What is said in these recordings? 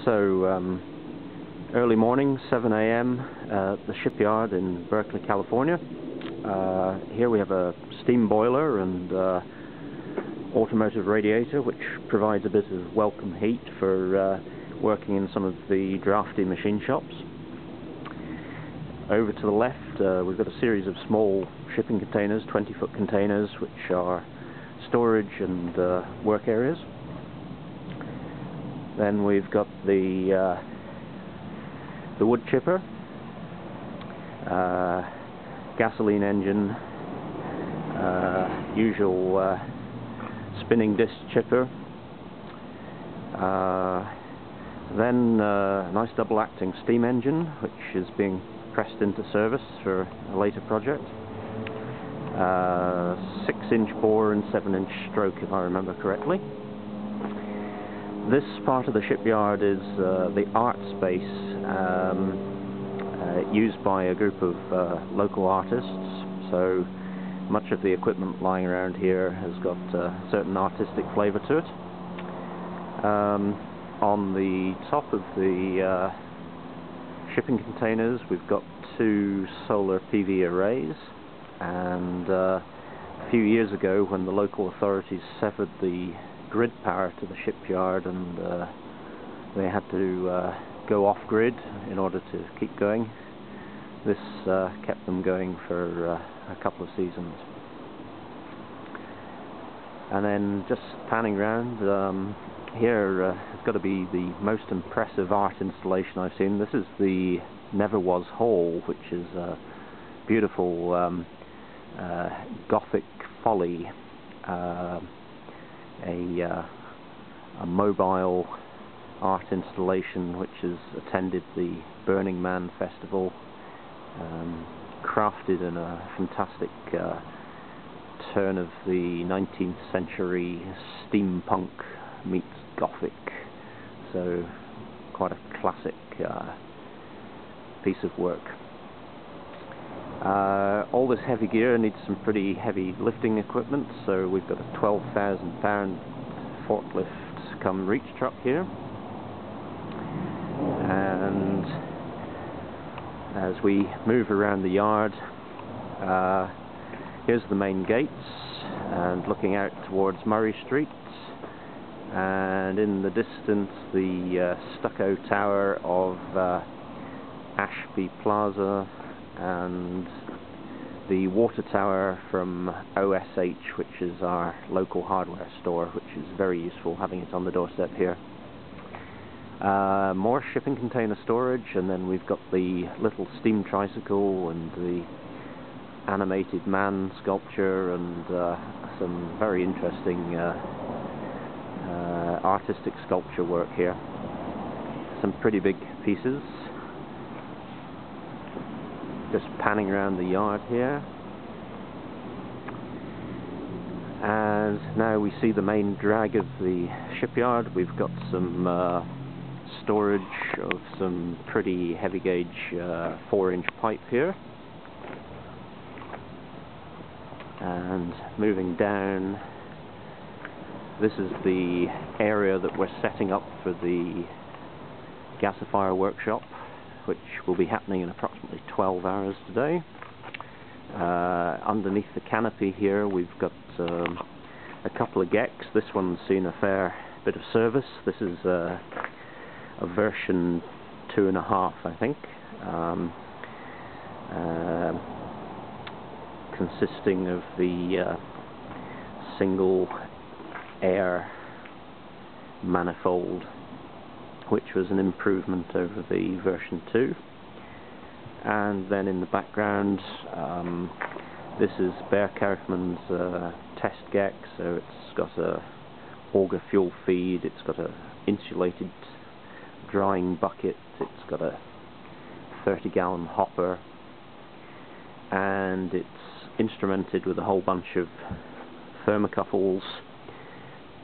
Early morning, 7 a.m. at the Shipyard in Berkeley, California. Here we have a steam boiler and automotive radiator, which provides a bit of welcome heat for working in some of the drafty machine shops. Over to the left, we've got a series of small shipping containers, 20-foot containers, which are storage and work areas. Then we've got the wood chipper, gasoline engine, usual spinning disc chipper, then a nice double-acting steam engine, which is being pressed into service for a later project. 6-inch bore and 7-inch stroke, if I remember correctly. This part of the shipyard is the art space used by a group of local artists, so much of the equipment lying around here has got a certain artistic flavour to it. On the top of the shipping containers we've got 2 solar PV arrays, and a few years ago, when the local authorities severed the grid power to the shipyard and they had to go off grid in order to keep going, this kept them going for a couple of seasons. And then just panning around, here has got to be the most impressive art installation I've seen. This is the Never Was Hall, which is a beautiful Gothic folly, a mobile art installation which has attended the Burning Man festival, crafted in a fantastic turn of the 19th century steampunk meets Gothic, so quite a classic piece of work. All this heavy gear needs some pretty heavy lifting equipment, so we've got a 12,000 pound forklift come reach truck here, and as we move around the yard, here's the main gates, and looking out towards Murray Street, and in the distance the stucco tower of Ashby Plaza, and the water tower from OSH, which is our local hardware store, which is very useful having it on the doorstep here. More shipping container storage, and then we've got the little steam tricycle and the animated man sculpture, and some very interesting artistic sculpture work here. Some pretty big pieces. Just panning around the yard here, and now we see the main drag of the shipyard. We've got some storage of some pretty heavy gauge 4-inch pipe here, and moving down, this is the area that we're setting up for the gasifier workshop, which will be happening in approximately 12 hours today. Underneath the canopy here we've got a couple of gecks. This one's seen a fair bit of service. This is a version 2.5, I think, consisting of the single air manifold, which was an improvement over the version 2. And then in the background, this is Berkely's test geck, so it's got a auger fuel feed, it's got a insulated drying bucket, it's got a 30-gallon hopper, and it's instrumented with a whole bunch of thermocouples,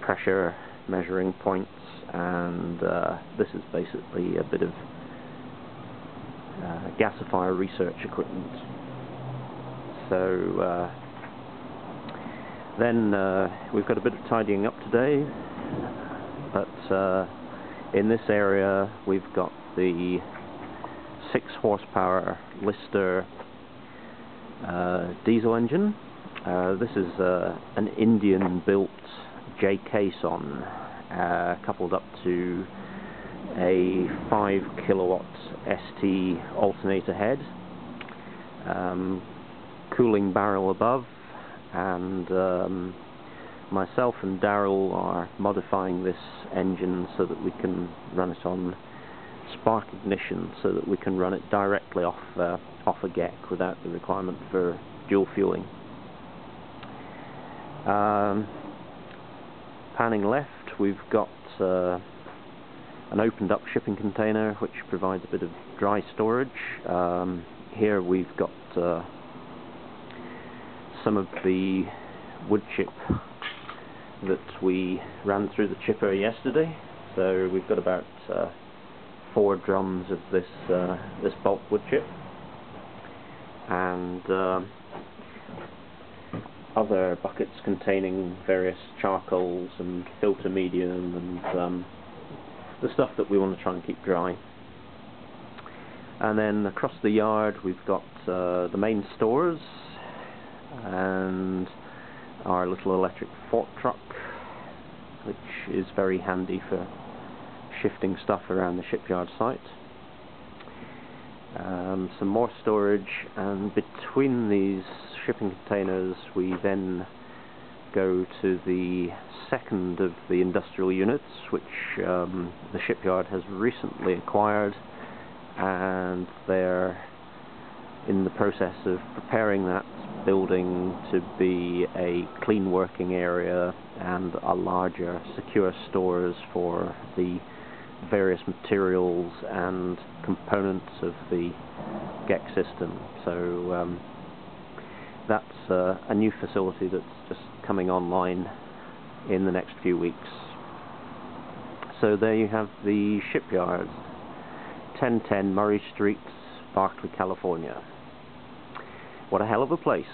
pressure measuring points, and this is basically a bit of gasifier research equipment. So then we've got a bit of tidying up today, but In this area we've got the 6 horsepower Lister diesel engine. This is an Indian built J caisson coupled up to a 5 kilowatt ST alternator head, cooling barrel above, and myself and Daryl are modifying this engine so that we can run it on spark ignition, so that we can run it directly off a GEC without the requirement for dual fueling. Panning left, we've got an opened up shipping container which provides a bit of dry storage. Here we've got some of the wood chip that we ran through the chipper yesterday. So we've got about 4 drums of this bulk wood chip, and other buckets containing various charcoals and filter medium and the stuff that we want to try and keep dry. And then across the yard we've got the main stores and our little electric fork truck, which is very handy for shifting stuff around the shipyard site. Some more storage, and between these shipping containers we then go to the second of the industrial units, which the shipyard has recently acquired, and they're in the process of preparing that building to be a clean working area and a larger secure stores for the various materials and components of the GEC system. So that's a new facility that's just coming online in the next few weeks. So there you have the Shipyard, 1010 Murray Street, Berkely, California. What a hell of a place.